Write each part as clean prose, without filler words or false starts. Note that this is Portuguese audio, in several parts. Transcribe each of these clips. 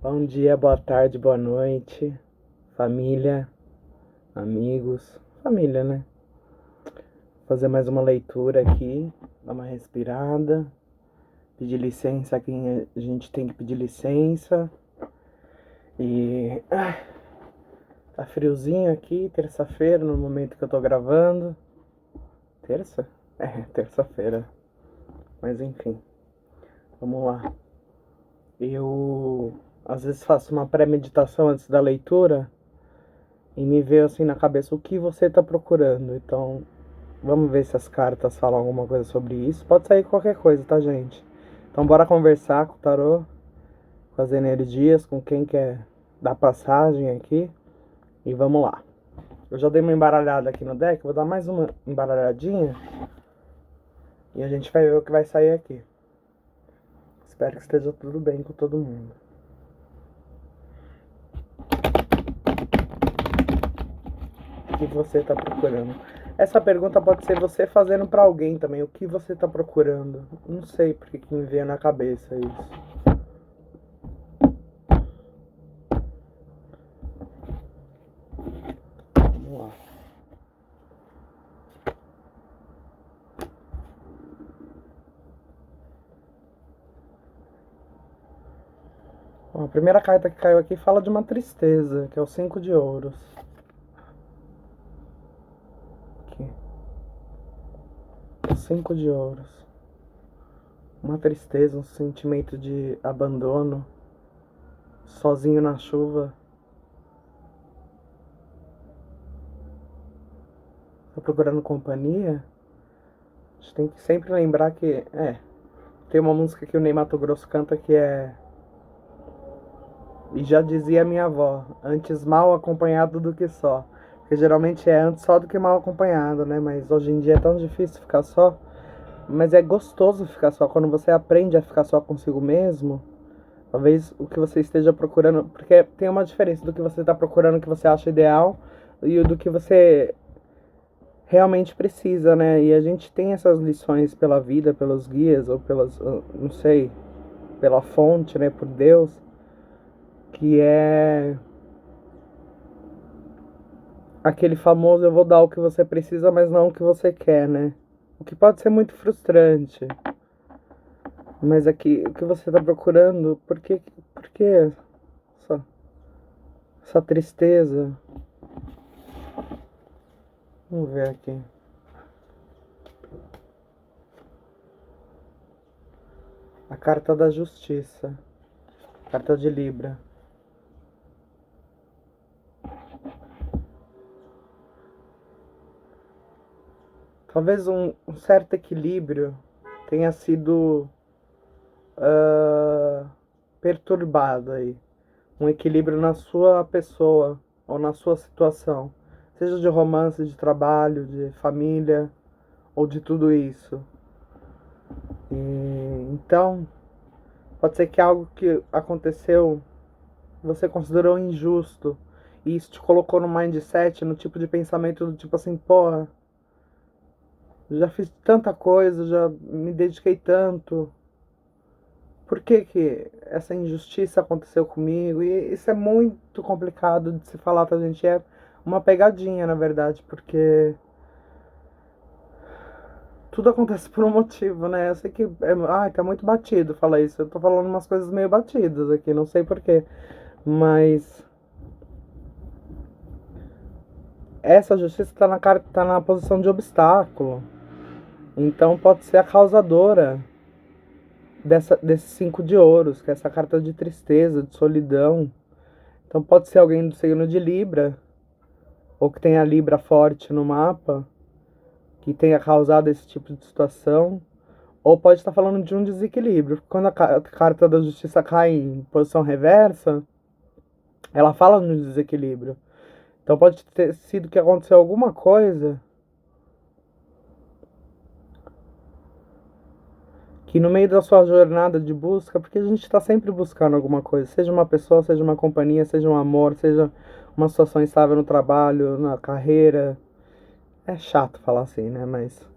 Bom dia, boa tarde, boa noite, família, amigos, família, né? Fazer mais uma leitura aqui, dar uma respirada, pedir licença a quem a gente tem que pedir licença. E tá friozinho aqui, terça-feira, no momento que eu tô gravando. Terça? É, terça-feira. Mas enfim, vamos lá. Eu às vezes faço uma pré-meditação antes da leitura e me veio assim na cabeça o que você tá procurando. Então, vamos ver se as cartas falam alguma coisa sobre isso. Pode sair qualquer coisa, tá, gente? Então, bora conversar com o tarô, com as energias, com quem quer dar passagem aqui. E vamos lá. Eu já dei uma embaralhada aqui no deck, vou dar mais uma embaralhadinha. E a gente vai ver o que vai sair aqui. Espero que esteja tudo bem com todo mundo. O que você tá procurando? Essa pergunta pode ser você fazendo pra alguém também. O que você tá procurando? Não sei porque que me veio na cabeça isso. Vamos lá. Bom, a primeira carta que caiu aqui fala de uma tristeza, que é o 5 de ouros. Aqui. O 5 de ouros. Uma tristeza, um sentimento de abandono. Sozinho na chuva. Tá procurando companhia? A gente tem que sempre lembrar que... tem uma música que o Ney Matogrosso canta que é... E já dizia minha avó, antes mal acompanhado do que só. Porque geralmente é antes só do que mal acompanhado, né? Mas hoje em dia é tão difícil ficar só. Mas é gostoso ficar só. Quando você aprende a ficar só consigo mesmo, talvez o que você esteja procurando... Porque tem uma diferença do que você está procurando, que você acha ideal, e do que você realmente precisa, né? E a gente tem essas lições pela vida, pelos guias, ou pelas... não sei... pela fonte, né? Por Deus, que é aquele famoso eu vou dar o que você precisa, mas não o que você quer, né? O que pode ser muito frustrante. Mas aqui, o que você tá procurando, por que essa tristeza? Vamos ver aqui. A carta da justiça. Carta de Libra. Talvez um certo equilíbrio tenha sido perturbado aí. Um equilíbrio na sua pessoa ou na sua situação. Seja de romance, de trabalho, de família ou de tudo isso. E, então, pode ser que algo que aconteceu você considerou injusto e isso te colocou no mindset, no tipo de pensamento do tipo assim, porra, já fiz tanta coisa, já me dediquei tanto. Por que que essa injustiça aconteceu comigo? E isso é muito complicado de se falar, tá, gente? É uma pegadinha, na verdade, porque tudo acontece por um motivo, né? Eu sei que tá muito batido falar isso. Eu tô falando umas coisas meio batidas aqui, não sei porquê. Mas essa justiça tá na posição de obstáculo. Então pode ser a causadora desse 5 de ouros, que é essa carta de tristeza, de solidão. Então pode ser alguém do signo de Libra, ou que tenha Libra forte no mapa, que tenha causado esse tipo de situação. Ou pode estar falando de um desequilíbrio. Quando a carta da justiça cai em posição reversa, ela fala no desequilíbrio. Então pode ter sido que aconteceu alguma coisa que no meio da sua jornada de busca, porque a gente está sempre buscando alguma coisa, seja uma pessoa, seja uma companhia, seja um amor, seja uma situação estável no trabalho, na carreira. É chato falar assim, né? Mas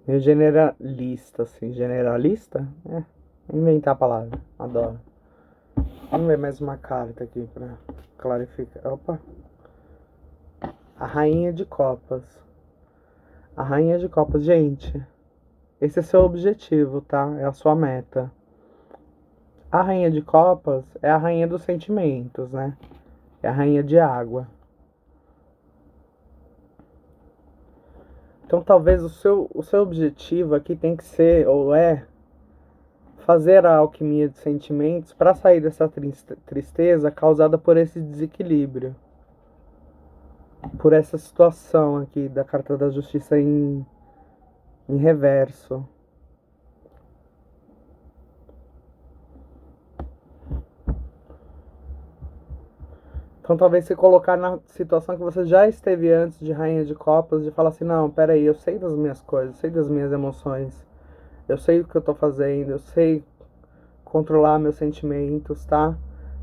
meio generalista, assim. Generalista? É, inventar a palavra. Adoro. Vamos ver mais uma carta aqui pra clarificar. Opa! A Rainha de Copas. A Rainha de Copas, gente, esse é seu objetivo, tá? É a sua meta. A Rainha de Copas é a rainha dos sentimentos, né? É a rainha de água. Então talvez o seu objetivo aqui tem que ser, ou é, fazer a alquimia de sentimentos para sair dessa tristeza causada por esse desequilíbrio. Por essa situação aqui da Carta da Justiça em reverso. Então talvez se colocar na situação que você já esteve antes de Rainha de Copas, de falar assim, não, peraí, eu sei das minhas coisas, eu sei das minhas emoções, eu sei o que eu tô fazendo, eu sei controlar meus sentimentos, tá?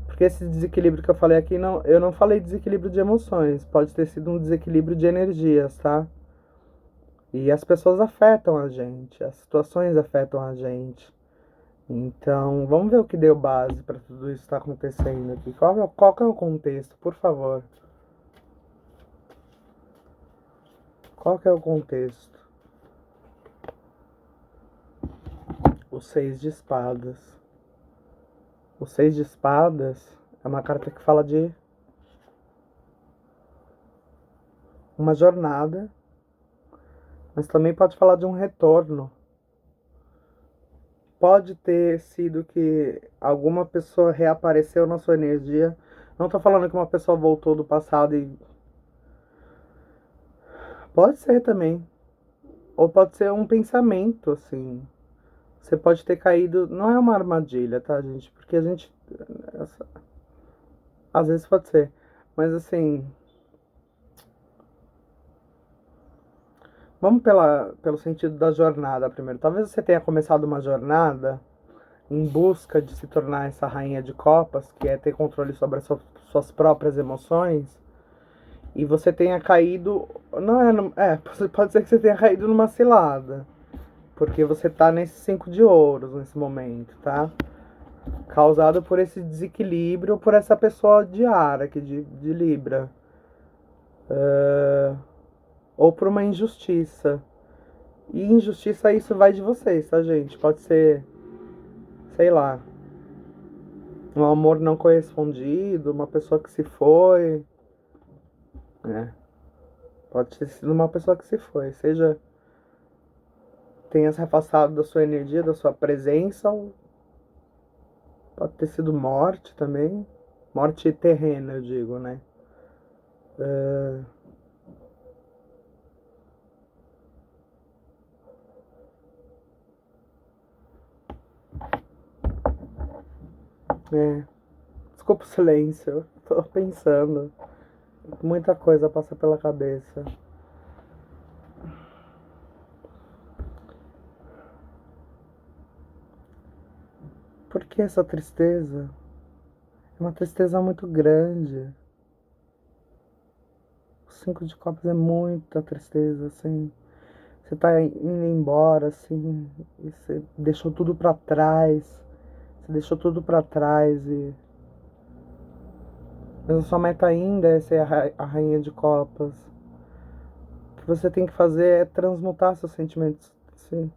Porque esse desequilíbrio que eu falei aqui, não, eu não falei desequilíbrio de emoções, pode ter sido um desequilíbrio de energias, tá? E as pessoas afetam a gente, as situações afetam a gente. Então, vamos ver o que deu base para tudo isso que está acontecendo aqui. Qual que é o contexto, por favor? Qual que é o contexto? O Seis de Espadas. O Seis de Espadas é uma carta que fala de uma jornada, mas também pode falar de um retorno. Pode ter sido que alguma pessoa reapareceu na sua energia. Não tô falando que uma pessoa voltou do passado e. Pode ser também. Ou pode ser um pensamento, assim. Você pode ter caído. Não é uma armadilha, tá, gente? Porque a gente. Às vezes pode ser. Mas assim. Vamos pelo sentido da jornada primeiro. Talvez você tenha começado uma jornada em busca de se tornar essa rainha de copas, que é ter controle sobre as suas próprias emoções, e você tenha caído. Não é, pode ser que você tenha caído numa cilada, porque você tá nesse 5 de ouros nesse momento, tá? Causado por esse desequilíbrio, por essa pessoa de ar aqui, de Libra. Ou por uma injustiça. E injustiça, isso vai de vocês, tá, gente? Pode ser, sei lá, um amor não correspondido, uma pessoa que se foi, né? Pode ter sido uma pessoa que se foi, seja tenha se afastado da sua energia, da sua presença, ou pode ter sido morte também, morte terrena, eu digo, né? É, desculpa o silêncio, eu tô pensando, muita coisa passa pela cabeça. Por que essa tristeza? É uma tristeza muito grande. O 5 de copas é muita tristeza, assim. Você tá indo embora, assim, e você deixou tudo pra trás. Você deixou tudo pra trás e. Mas a sua meta ainda é ser a rainha de copas. O que você tem que fazer é transmutar seus sentimentos. Sim.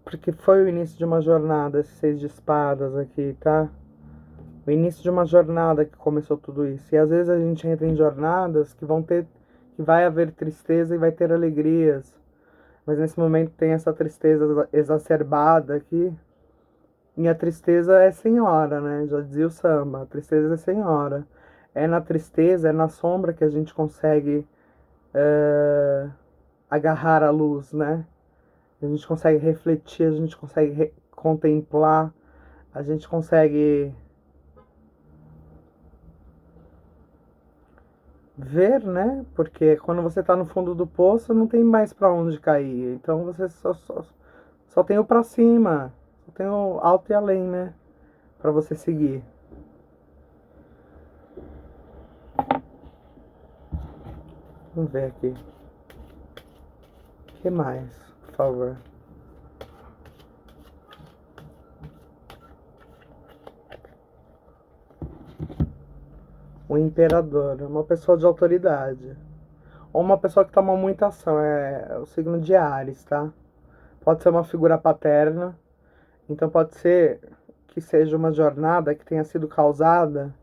Porque foi o início de uma jornada, esse 6 de espadas aqui, tá? O início de uma jornada que começou tudo isso. E às vezes a gente entra em jornadas que vão ter. Que vai haver tristeza e vai ter alegrias. Mas nesse momento tem essa tristeza exacerbada aqui. E a tristeza é senhora, né? Já dizia o samba, a tristeza é senhora. É na tristeza, é na sombra que a gente consegue agarrar a luz, né? A gente consegue refletir, a gente consegue contemplar, a gente consegue ver, né? Porque quando você tá no fundo do poço, não tem mais pra onde cair. Então você só tem o pra cima, só tem o alto e além, né? Pra você seguir. Vamos ver aqui. O que mais, por favor? O imperador, uma pessoa de autoridade. Ou uma pessoa que toma muita ação, é o signo de Áries, tá? Pode ser uma figura paterna, então pode ser que seja uma jornada que tenha sido causada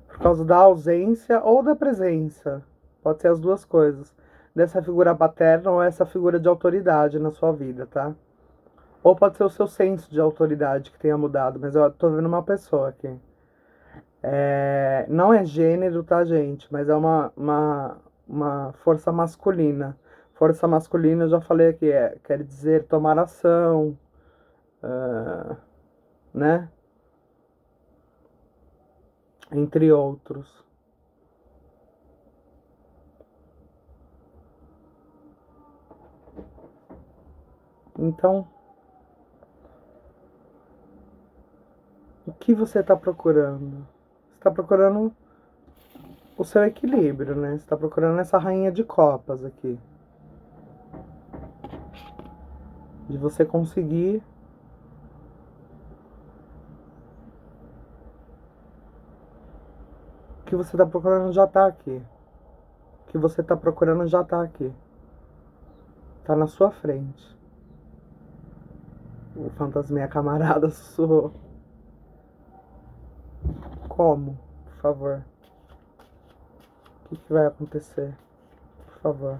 por causa da ausência ou da presença. Pode ser as duas coisas. Dessa figura paterna ou essa figura de autoridade na sua vida, tá? Ou pode ser o seu senso de autoridade que tenha mudado, mas eu tô vendo uma pessoa aqui. Não é gênero, tá, gente? Mas é uma força masculina. Força masculina, eu já falei aqui, quer dizer tomar ação, né? Entre outros. Então, o que você está procurando? Você está procurando o seu equilíbrio, né? Você está procurando essa rainha de copas aqui. De você conseguir o que você está procurando já está aqui. O que você está procurando já está aqui. Está na sua frente. O fantasminha camarada sussurrou. Como? Por favor. O que vai acontecer? Por favor.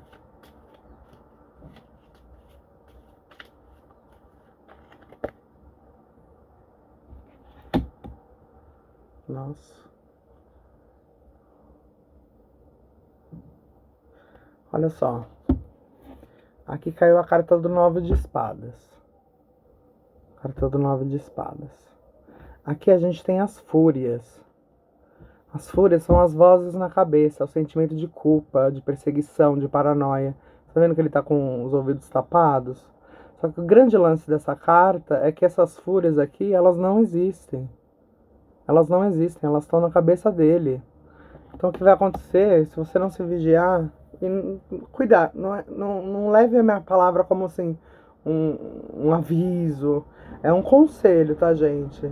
Nossa. Olha só. Aqui caiu a carta do 9 de espadas. Carta do 9 de espadas. Aqui a gente tem as fúrias. As fúrias são as vozes na cabeça, o sentimento de culpa, de perseguição, de paranoia. Tá vendo que ele tá com os ouvidos tapados? Só que o grande lance dessa carta é que essas fúrias aqui, elas não existem. Elas não existem, elas estão na cabeça dele. Então o que vai acontecer, se você não se vigiar, e cuidar, não leve a minha palavra como assim, um aviso, é um conselho, tá, gente?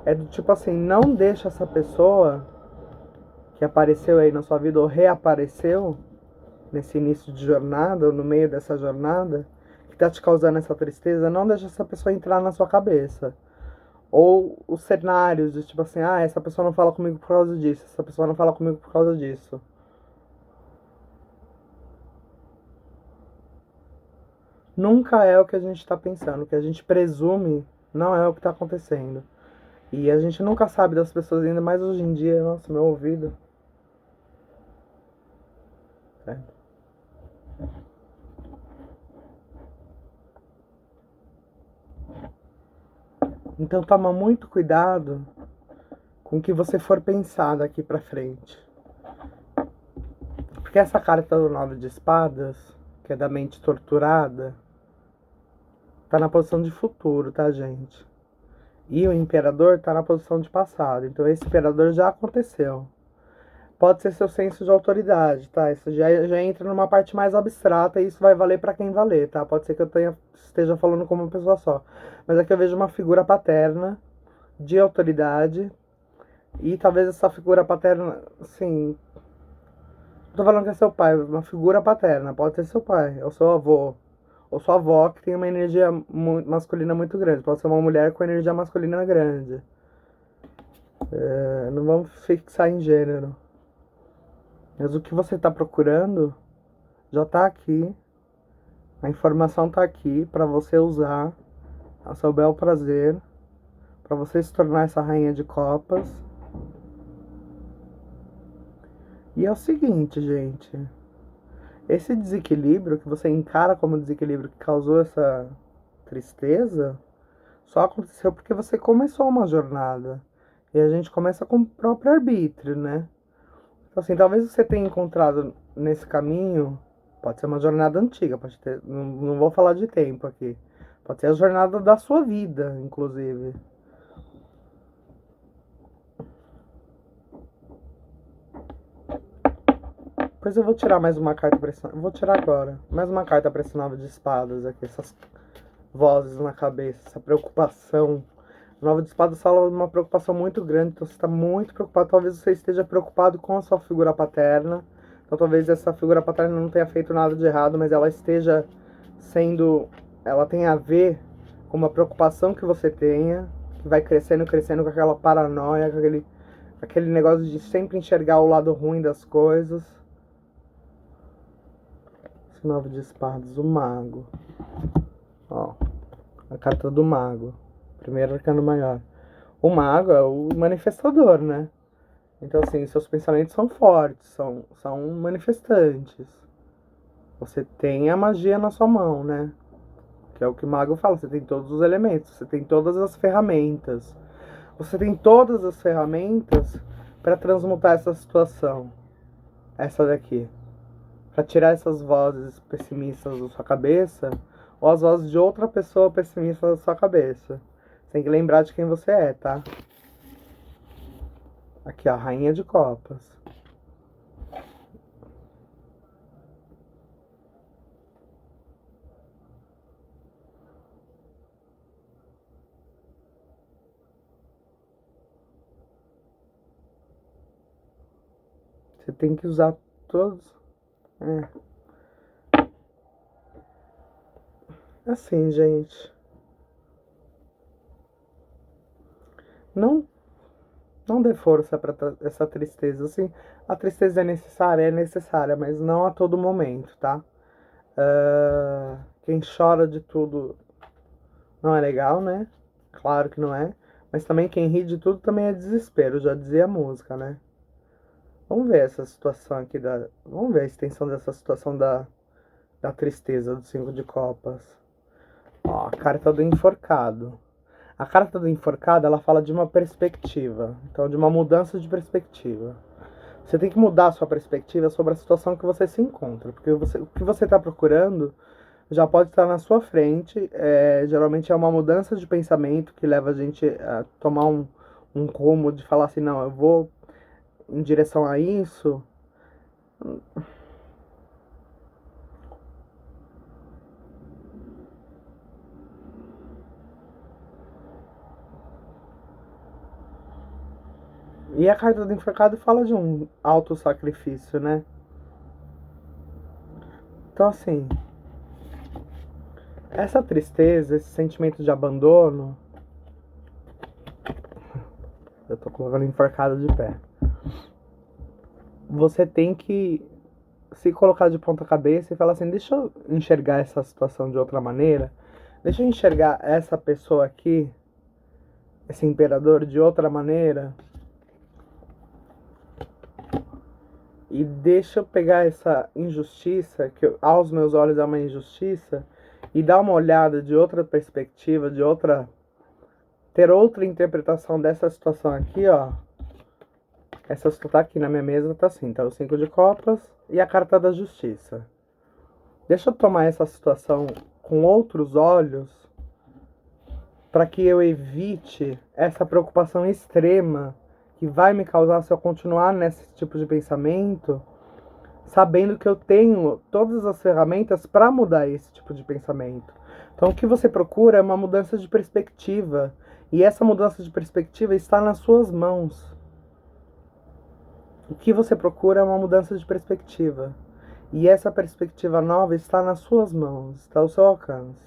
É do tipo assim, não deixa essa pessoa que apareceu aí na sua vida ou reapareceu nesse início de jornada ou no meio dessa jornada, que tá te causando essa tristeza, não deixa essa pessoa entrar na sua cabeça. Ou os cenários de tipo assim, essa pessoa não fala comigo por causa disso, essa pessoa não fala comigo por causa disso. Nunca é o que a gente está pensando, o que a gente presume não é o que está acontecendo. E a gente nunca sabe das pessoas, ainda mais hoje em dia. Nossa, meu ouvido. Então toma muito cuidado com o que você for pensar daqui pra frente. Porque essa carta do 9 de espadas, que é da mente torturada, tá na posição de futuro, tá, gente? E o imperador tá na posição de passado. Então esse imperador já aconteceu. Pode ser seu senso de autoridade, tá? Isso já entra numa parte mais abstrata e isso vai valer pra quem valer, tá? Pode ser que eu esteja falando como uma pessoa só. Mas aqui eu vejo uma figura paterna, de autoridade. E talvez essa figura paterna, assim... Não tô falando que é seu pai, uma figura paterna. Pode ser seu pai, ou seu avô. Ou sua avó, que tem uma energia masculina muito grande. Pode ser uma mulher com energia masculina grande. Não vamos fixar em gênero. Mas o que você está procurando já está aqui. A informação está aqui para você usar a seu bel prazer, para você se tornar essa rainha de copas. E é o seguinte, gente. Esse desequilíbrio que você encara como desequilíbrio que causou essa tristeza só aconteceu porque você começou uma jornada. E a gente começa com o próprio arbítrio, né? Então, assim, talvez você tenha encontrado nesse caminho, pode ser uma jornada antiga, pode ter, não vou falar de tempo aqui, pode ser a jornada da sua vida, inclusive. Depois eu vou tirar mais uma carta pra esse... Vou tirar agora. Mais uma carta pra esse 9 de espadas aqui. Essas vozes na cabeça. Essa preocupação O 9 de espadas fala de uma preocupação muito grande, então você está muito preocupado. Talvez você esteja preocupado com a sua figura paterna. Então talvez essa figura paterna não tenha feito nada de errado, mas ela esteja sendo... Ela tem a ver com uma preocupação que você tenha, que vai crescendo, crescendo com aquela paranoia, com aquele negócio de sempre enxergar o lado ruim das coisas. Esse 9 de espadas, o mago. Ó, a carta do mago. Primeiro arcano maior. O mago é o manifestador, né? Então, assim, seus pensamentos são fortes, são manifestantes. Você tem a magia na sua mão, né? Que é o que o mago fala, você tem todos os elementos, você tem todas as ferramentas. Você tem todas as ferramentas para transmutar essa situação. Essa daqui. Para tirar essas vozes pessimistas da sua cabeça, ou as vozes de outra pessoa pessimista da sua cabeça. Você tem que lembrar de quem você é, tá? Aqui, ó, Rainha de Copas. Você tem que usar todos. Assim, gente. Não, não dê força para essa tristeza. Assim, a tristeza é necessária, mas não a todo momento, tá? Quem chora de tudo não é legal, né? Claro que não é. Mas também quem ri de tudo também é desespero, já dizia a música, né? Vamos ver essa situação aqui da. Vamos ver a extensão dessa situação da tristeza do 5 de copas. Ó, a carta do enforcado. A carta do enforcado, ela fala de uma perspectiva. Então, de uma mudança de perspectiva. Você tem que mudar a sua perspectiva sobre a situação que você se encontra. Porque o que você está procurando já pode estar na sua frente. Geralmente é uma mudança de pensamento que leva a gente a tomar um rumo de falar assim, não, eu vou em direção a isso. E a carta do enforcado fala de um autossacrifício, né? Então, assim, essa tristeza, esse sentimento de abandono. Eu tô colocando enforcado de pé. Você tem que se colocar de ponta cabeça e falar assim, deixa eu enxergar essa situação de outra maneira. Deixa eu enxergar essa pessoa aqui, esse imperador, de outra maneira. E deixa eu pegar essa injustiça, que aos meus olhos é uma injustiça, e dar uma olhada de outra perspectiva, ter outra interpretação dessa situação aqui, ó. Essa tá aqui na minha mesa, tá assim, tá o 5 de copas e a carta da justiça. Deixa eu tomar essa situação com outros olhos para que eu evite essa preocupação extrema que vai me causar se eu continuar nesse tipo de pensamento, sabendo que eu tenho todas as ferramentas para mudar esse tipo de pensamento. Então, o que você procura é uma mudança de perspectiva, e essa mudança de perspectiva está nas suas mãos. O que você procura é uma mudança de perspectiva, e essa perspectiva nova está nas suas mãos, está ao seu alcance.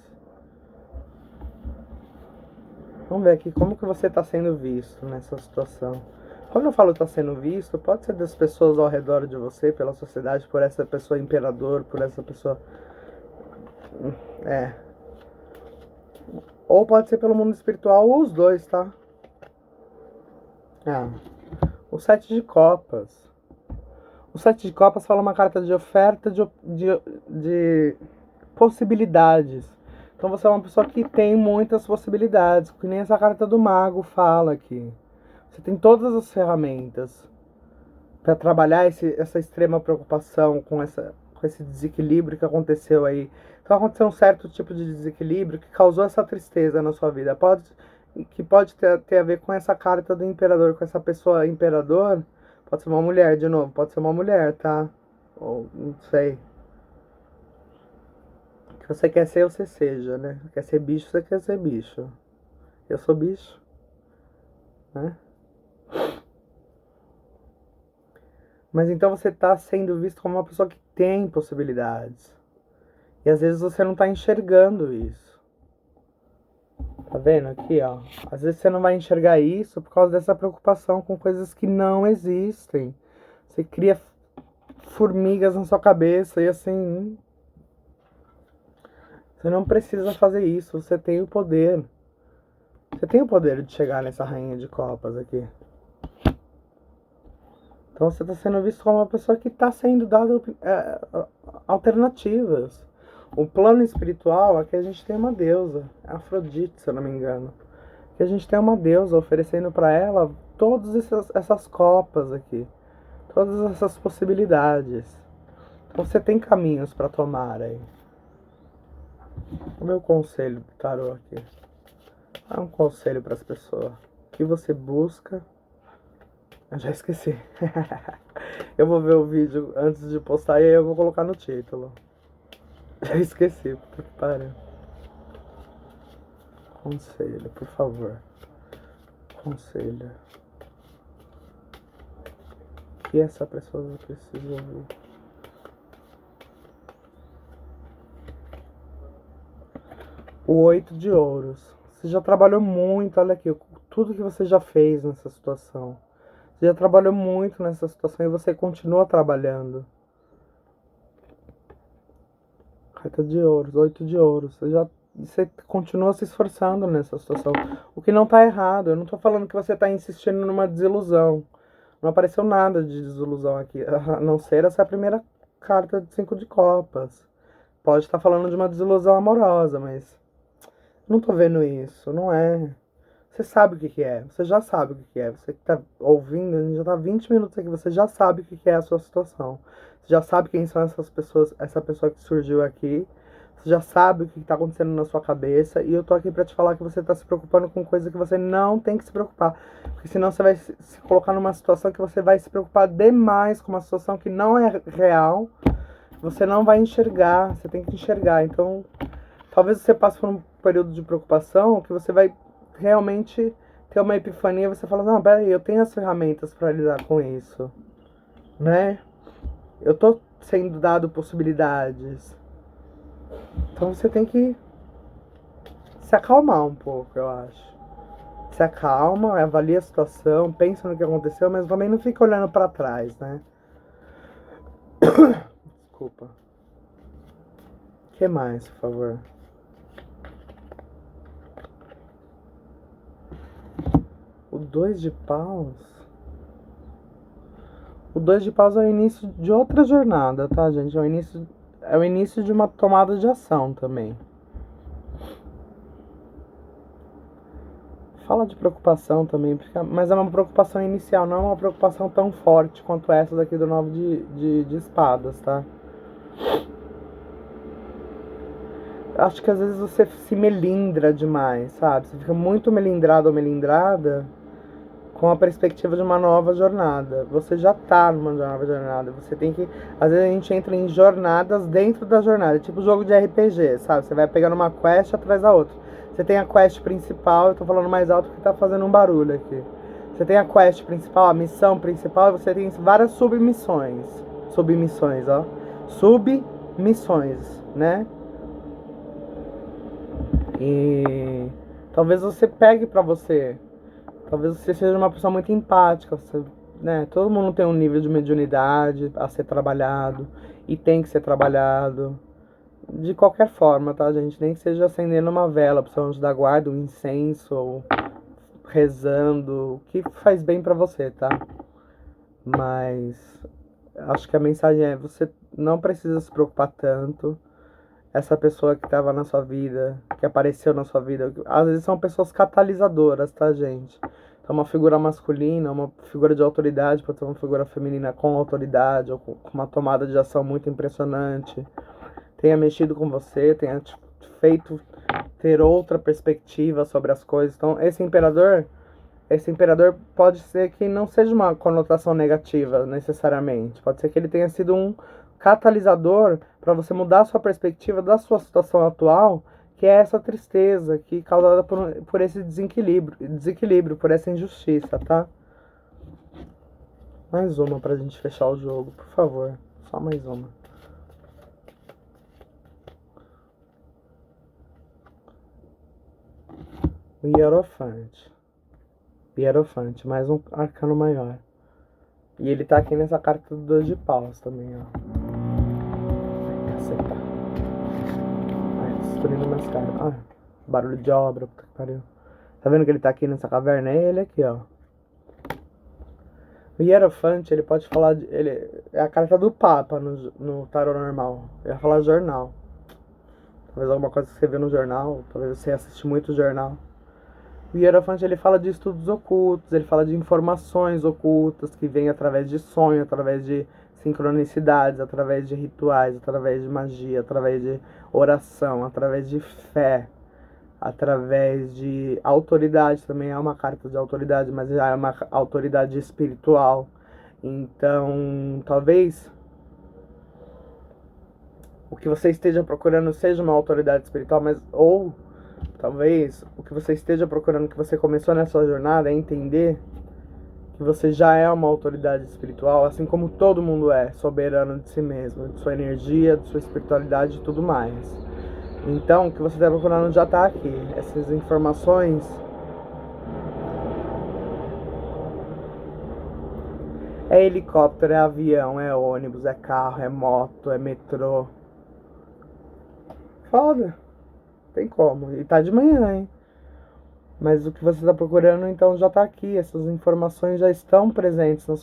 Vamos ver aqui como que você está sendo visto nessa situação. Quando eu falo está sendo visto, pode ser das pessoas ao redor de você, pela sociedade, por essa pessoa imperador, por essa pessoa... Ou pode ser pelo mundo espiritual, ou os dois, tá? O 7 de copas. O 7 de copas fala uma carta de oferta de possibilidades. Então você é uma pessoa que tem muitas possibilidades, que nem essa carta do mago fala aqui. Você tem todas as ferramentas para trabalhar essa extrema preocupação com esse desequilíbrio que aconteceu aí. Então aconteceu um certo tipo de desequilíbrio que causou essa tristeza na sua vida. Que pode ter a ver com essa carta do imperador, com essa pessoa imperador. Pode ser uma mulher, de novo, pode ser uma mulher, tá? Ou não sei. O que você quer ser, você seja, né? Quer ser bicho, você quer ser bicho. Eu sou bicho. né? Mas então você está sendo visto como uma pessoa que tem possibilidades. E às vezes você não está enxergando isso. Tá vendo aqui, ó? Às vezes você não vai enxergar isso por causa dessa preocupação com coisas que não existem. Você cria formigas na sua cabeça e assim... Você não precisa fazer isso, você tem o poder. Você tem o poder de chegar nessa rainha de copas aqui. Então você está sendo visto como uma pessoa que está sendo dada alternativas. O plano espiritual é que a gente tem uma deusa, Afrodite, se eu não me engano. Que a gente tem uma deusa oferecendo para ela todas essas copas aqui. Todas essas possibilidades. Então você tem caminhos para tomar aí. O meu conselho do tarô aqui. É um conselho para as pessoas. O que você busca... Eu já esqueci. Eu vou ver o vídeo antes de postar e aí eu vou colocar no título. Já esqueci, puta que pariu. Conselho, por favor. Conselho. O que essa pessoa precisa ouvir? O 8 de ouros. Você já trabalhou muito, olha aqui, tudo que você já fez nessa situação. Você já trabalhou muito nessa situação e você continua trabalhando. Carta de ouros, 8 de ouros. Você continua se esforçando nessa situação. O que não tá errado. Eu não tô falando que você tá insistindo numa desilusão. Não apareceu nada de desilusão aqui. A não ser essa primeira carta de 5 de copas. Pode estar falando de uma desilusão amorosa, mas... Não tô vendo isso, não é. Você sabe o que é. Você já sabe o que é. Você que tá ouvindo, a gente já tá 20 minutos aqui. Você já sabe o que é a sua situação. Você já sabe quem são essas pessoas, essa pessoa que surgiu aqui. Você já sabe o que tá acontecendo na sua cabeça. E eu tô aqui pra te falar que você tá se preocupando com coisa que você não tem que se preocupar. Porque senão você vai se colocar numa situação que você vai se preocupar demais com uma situação que não é real. Você não vai enxergar. Você tem que enxergar. Então, talvez você passe por um período de preocupação que você vai realmente ter uma epifania e você fala, não, peraí, eu tenho as ferramentas para lidar com isso, né? Eu tô sendo dado possibilidades. Então você tem que se acalmar um pouco, eu acho. Se acalma, avalia a situação, pensa no que aconteceu, mas também não fica olhando para trás, né? Desculpa. O que mais, por favor? O 2 de paus. O 2 de paus é o início de outra jornada, tá, gente? É o início de uma tomada de ação também. Fala de preocupação também, mas é uma preocupação inicial, não é uma preocupação tão forte quanto essa daqui do 9 de espadas, tá? Acho que às vezes você se melindra demais, sabe? Você fica muito melindrado ou melindrada com a perspectiva de uma nova jornada. Você já tá numa nova jornada. Você tem que... Às vezes a gente entra em jornadas dentro da jornada. Tipo jogo de RPG, sabe? Você vai pegando uma quest atrás da outra. Você tem a quest principal. Eu tô falando mais alto porque tá fazendo um barulho aqui. Você tem a quest principal, a missão principal. E você tem várias submissões. Submissões, ó. Submissões, né? E... talvez você pegue pra você... Talvez você seja uma pessoa muito empática, você, né? Todo mundo tem um nível de mediunidade a ser trabalhado e tem que ser trabalhado de qualquer forma, tá, gente? Nem que seja acendendo uma vela pro seu anjo da guarda, um incenso, ou rezando, o que faz bem pra você, tá? Mas acho que a mensagem é: você não precisa se preocupar tanto. Essa pessoa que estava na sua vida, que apareceu na sua vida, às vezes são pessoas catalisadoras, tá, gente? Então, uma figura masculina, uma figura de autoridade, pode ser uma figura feminina com autoridade, ou com uma tomada de ação muito impressionante, tenha mexido com você, tenha te feito ter outra perspectiva sobre as coisas. Então, esse imperador pode ser que não seja uma conotação negativa, necessariamente. Pode ser que ele tenha sido um catalisador para você mudar a sua perspectiva da sua situação atual, que é essa tristeza que causada por esse desequilíbrio, por essa injustiça, tá? Mais uma pra gente fechar o jogo, por favor. Só mais uma. O Hierofante. Mais um arcano maior. E ele tá aqui nessa carta do 2 de paus também, ó. Ai, caceta. Ai, destruindo minhas cartas. Ah, barulho de obra, puta que pariu. Tá vendo que ele tá aqui nessa caverna? É ele aqui, ó. O Hierofante, ele pode falar... ele é a carta do Papa no tarô normal. Ele vai falar jornal. Talvez alguma coisa que você vê no jornal. Talvez você assiste muito jornal. O Hierofante, ele fala de estudos ocultos. Ele fala de informações ocultas que vêm através de sonho, através de sincronicidades, através de rituais, através de magia, através de oração, através de fé, através de autoridade. Também é uma carta de autoridade, mas já é uma autoridade espiritual. Então, talvez o que você esteja procurando seja uma autoridade espiritual, mas ou talvez o que você esteja procurando, que você começou nessa jornada, é entender que você já é uma autoridade espiritual, assim como todo mundo é, soberano de si mesmo, de sua energia, de sua espiritualidade e tudo mais. Então, o que você está procurando já está aqui. Essas informações é helicóptero, é avião, é ônibus, é carro, é moto, é metrô. Foda. Tem como. E tá de manhã, hein? Mas o que você está procurando, então, já está aqui. Essas informações já estão presentes na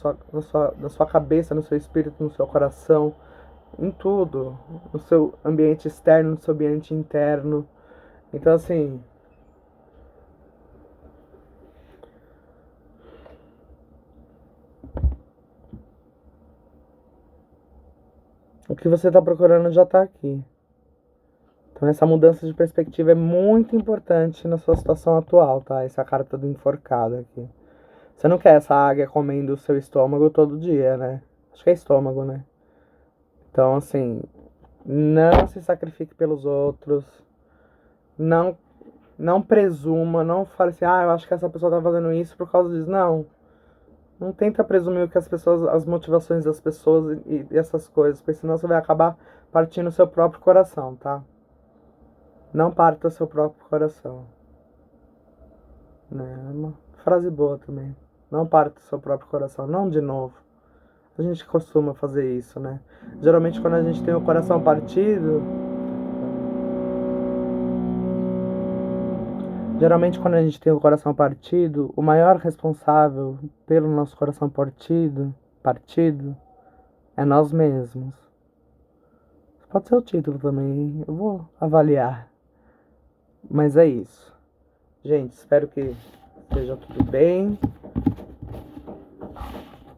sua cabeça, no seu espírito, no seu coração, em tudo. No seu ambiente externo, no seu ambiente interno. Então, assim... o que você está procurando já está aqui. Então essa mudança de perspectiva é muito importante na sua situação atual, tá? Essa carta do enforcado aqui. Você não quer essa águia comendo o seu estômago todo dia, né? Acho que é estômago, né? Então, assim, não se sacrifique pelos outros. Não presuma, não fale assim, eu acho que essa pessoa tá fazendo isso por causa disso. Não. Não tenta presumir o que as motivações das pessoas e essas coisas, porque senão você vai acabar partindo o seu próprio coração, tá? Não parta o seu próprio coração. Né? É uma frase boa também. Não parta o seu próprio coração. Não de novo. A gente costuma fazer isso, né? Geralmente quando a gente tem o coração partido... o maior responsável pelo nosso coração partido é nós mesmos. Pode ser o título também, eu vou avaliar. Mas é isso. Gente, espero que esteja tudo bem.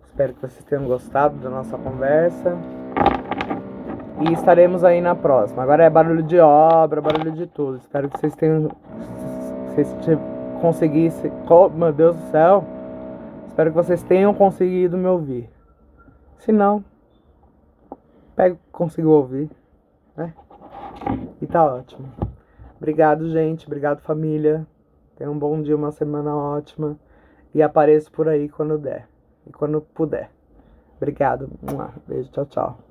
Espero que vocês tenham gostado da nossa conversa. E estaremos aí na próxima. Agora é barulho de obra, barulho de tudo. Espero que vocês tenham... vocês conseguissem... oh, meu Deus do céu. Espero que vocês tenham conseguido me ouvir. Se não, consigo ouvir, né? E tá ótimo. Obrigado, gente. Obrigado, família. Tenha um bom dia, uma semana ótima. E apareço por aí quando der. E quando puder. Obrigado. Beijo, tchau, tchau.